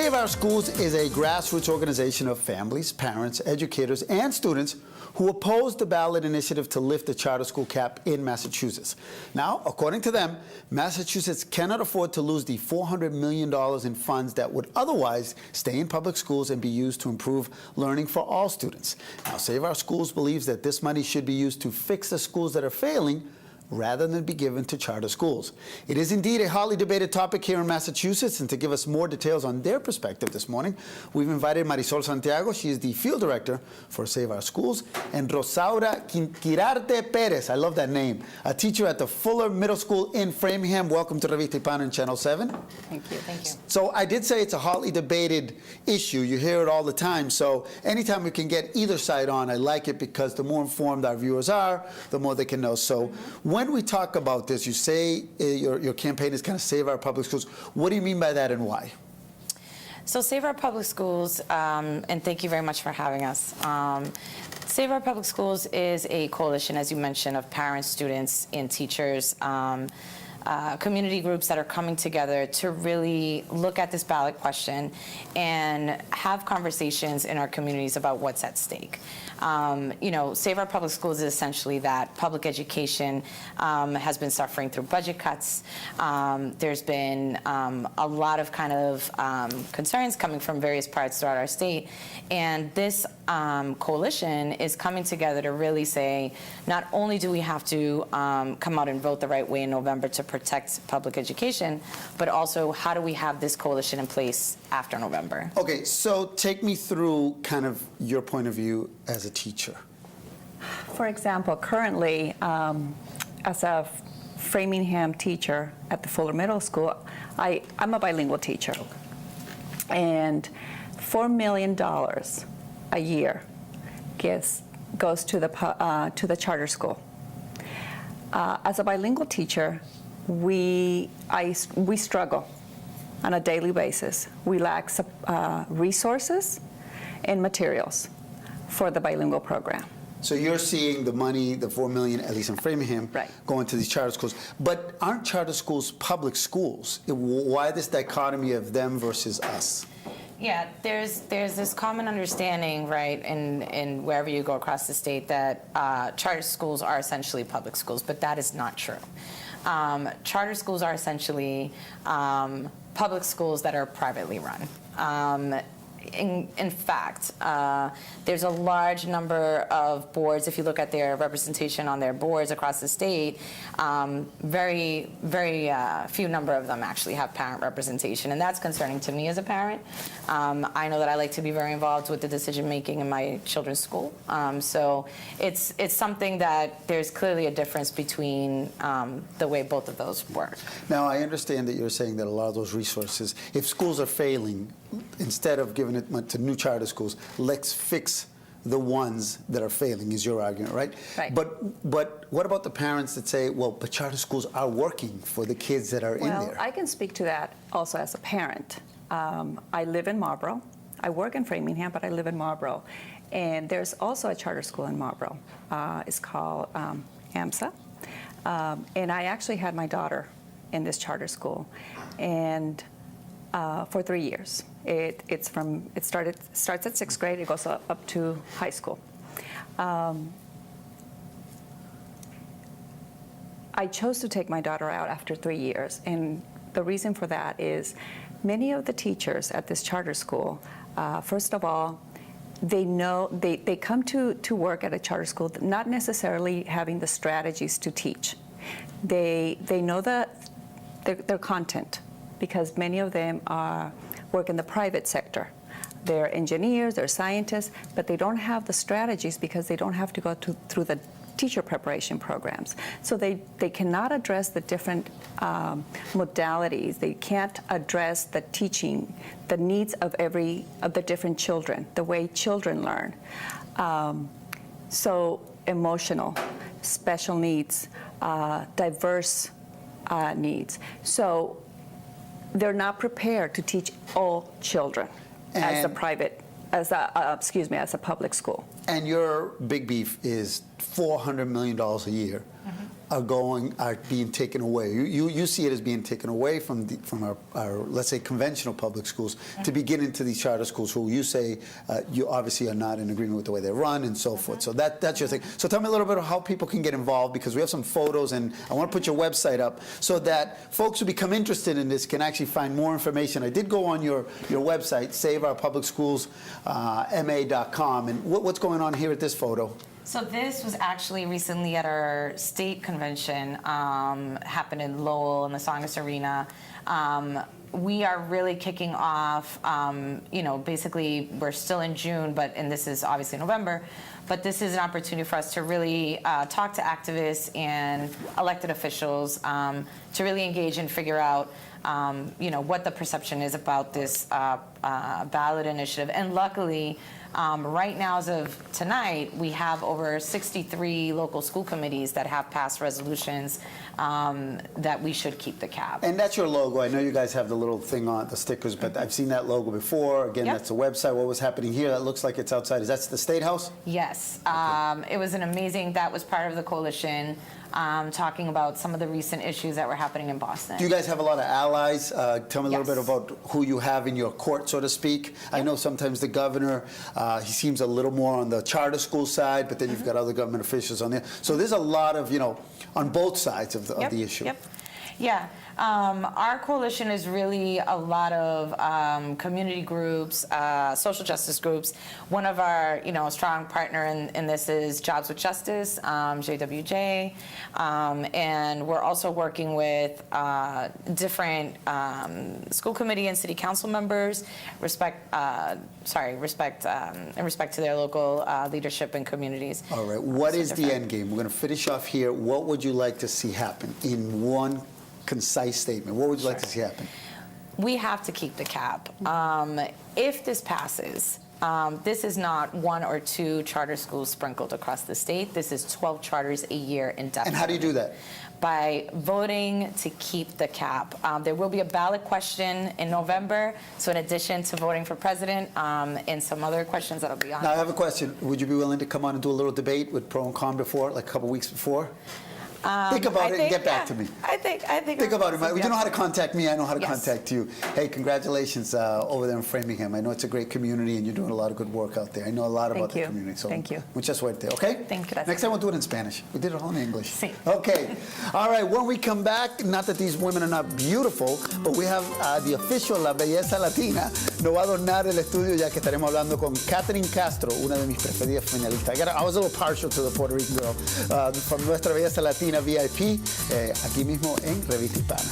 Save Our Schools is a grassroots organization of families, parents, educators, and students who opposed the ballot initiative to lift the charter school cap in Massachusetts. Now, according to them, Massachusetts cannot afford to lose the $400 million in funds that would otherwise stay in public schools and be used to improve learning for all students. Now, Save Our Schools believes that this money should be used to fix the schools that are failing rather than be given to charter schools. It is indeed a hotly debated topic here in Massachusetts, and to give us more details on their perspective this morning, we've invited Marisol Santiago. She is the field director for Save Our Schools, and Rosaura Quirarte-Perez, I love that name, a teacher at the Fuller Middle School in Framingham. Welcome to Revista Hispana and Channel 7. Thank you. Thank you. So I did say it's a hotly debated issue. You hear it all the time. So anytime we can get either side on, I like it, because the more informed our viewers are, the more they can know. So when we talk about this, you say your campaign is kind of Save Our Public Schools. What do you mean by that, and why? So Save Our Public Schools, and thank you very much for having us. Save Our Public Schools is a coalition, as you mentioned, of parents, students, and teachers, community groups that are coming together to really look at this ballot question and have conversations in our communities about what's at stake. You know, Save Our Public Schools is essentially that public education has been suffering through budget cuts. There's been a lot of kind of concerns coming from various parts throughout our state, and this coalition is coming together to really say, not only do we have to come out and vote the right way in November to protect public education, but also how do we have this coalition in place after November? Okay, so take me through kind of your point of view as a teacher. For example, currently, as a Framingham teacher at the Fuller Middle School, I'm a bilingual teacher. Okay. And $4 million a year goes to the charter school. As a bilingual teacher, we struggle on a daily basis. We lack resources and materials for the bilingual program. So you're seeing the money, the $4 million, at least in Framingham, right, going to these charter schools. But aren't charter schools public schools? Why this dichotomy of them versus us? Yeah, there's this common understanding, right, in wherever you go across the state, that charter schools are essentially public schools, but that is not true. Charter schools are essentially public schools that are privately run. In fact, there's a large number of boards. If you look at their representation on their boards across the state, very few number of them actually have parent representation, and that's concerning to me as a parent. I know that I like to be very involved with the decision making in my children's school, so it's something that there's clearly a difference between the way both of those work. Now, I understand that you're saying that a lot of those resources, if schools are failing, instead of giving it to new charter schools, let's fix the ones that are failing, is your argument, right? Right. But what about the parents that say, well, but charter schools are working for the kids that are in there? Well, I can speak to that also as a parent. I live in Marlborough. I work in Framingham, but I live in Marlborough. And there's also a charter school in Marlborough. It's called AMSA. And I actually had my daughter in this charter school, and for 3 years. It starts at sixth grade. It goes up to high school. I chose to take my daughter out after 3 years, and the reason for that is many of the teachers at this charter school, first of all, they come to work at a charter school not necessarily having the strategies to teach. They know their content, because many of them work in the private sector. They're engineers, they're scientists, but they don't have the strategies because they don't have to go through the teacher preparation programs. So they cannot address the different modalities. They can't address the teaching, the needs of the different children, the way children learn. So emotional, special needs, diverse needs. So they're not prepared to teach all children as a public school. And your big beef is $400 million a year. are being taken away. You see it as being taken away from our let's say conventional public schools to begin into these charter schools, who you say you obviously are not in agreement with the way they run and so forth. So that's your thing. So tell me a little bit of how people can get involved, because we have some photos and I want to put your website up so that folks who become interested in this can actually find more information. I did go on your website, saveourpublicschoolsma.com, and what's going on here at this photo? So this was actually recently at our state convention, happened in Lowell in the Songus Arena. We are really kicking off, basically we're still in June, and this is obviously November, but this is an opportunity for us to really talk to activists and elected officials to really engage and figure out what the perception is about this ballot initiative. And luckily, right now, as of tonight, we have over 63 local school committees that have passed resolutions that we should keep the cap. And that's your logo. I know you guys have the little thing on the stickers, but I've seen that logo before. Again, Yep. That's the website. What was happening here? That looks like it's outside. Is that the State House? Yes, it was that was part of the coalition, talking about some of the recent issues that were happening in Boston. Do you guys have a lot of allies? Tell me a little Yes. bit about who you have in your court, so to speak. I know sometimes the governor, he seems a little more on the charter school side, but then you've got other government officials on there. So there's a lot of, on both sides of the issue. Yep. Yeah. Our coalition is really a lot of community groups, social justice groups. One of our, strong partner in this is Jobs with Justice, JWJ, and we're also working with different school committee and city council members, in respect to their local leadership and communities. All right. What is the end game? We're going to finish off here. What would you like to see happen in one concise statement? What would you like to see happen? We have to keep the cap. If this passes, this is not 1 or 2 charter schools sprinkled across the state. This is 12 charters a year indefinitely. And how do you do that? By voting to keep the cap. There will be a ballot question in November, so in addition to voting for president and some other questions that'll be on. Now, I have a question. Would you be willing to come on and do a little debate with pro and con before, like a couple weeks before? Think about it and get back to me. I think. Think about it. You know how to contact me. I know how to Yes. contact you. Hey, congratulations over there in Framingham. I know it's a great community, and you're doing a lot of good work out there. I know a lot about the community. So Thank you. Mucha suerte, okay? Thank you. Next time we'll do it in Spanish. We did it all in English. Sí. Okay. All right. When we come back, not that these women are not beautiful, but we have the official La Belleza Latina. Nos va a adornar el estudio, ya que estaremos hablando con Catherine Castro, una de mis preferidas finalistas. I was a little partial to the Puerto Rican girl. From Nuestra Belleza Latina VIP. Aquí mismo en Revista Hispana.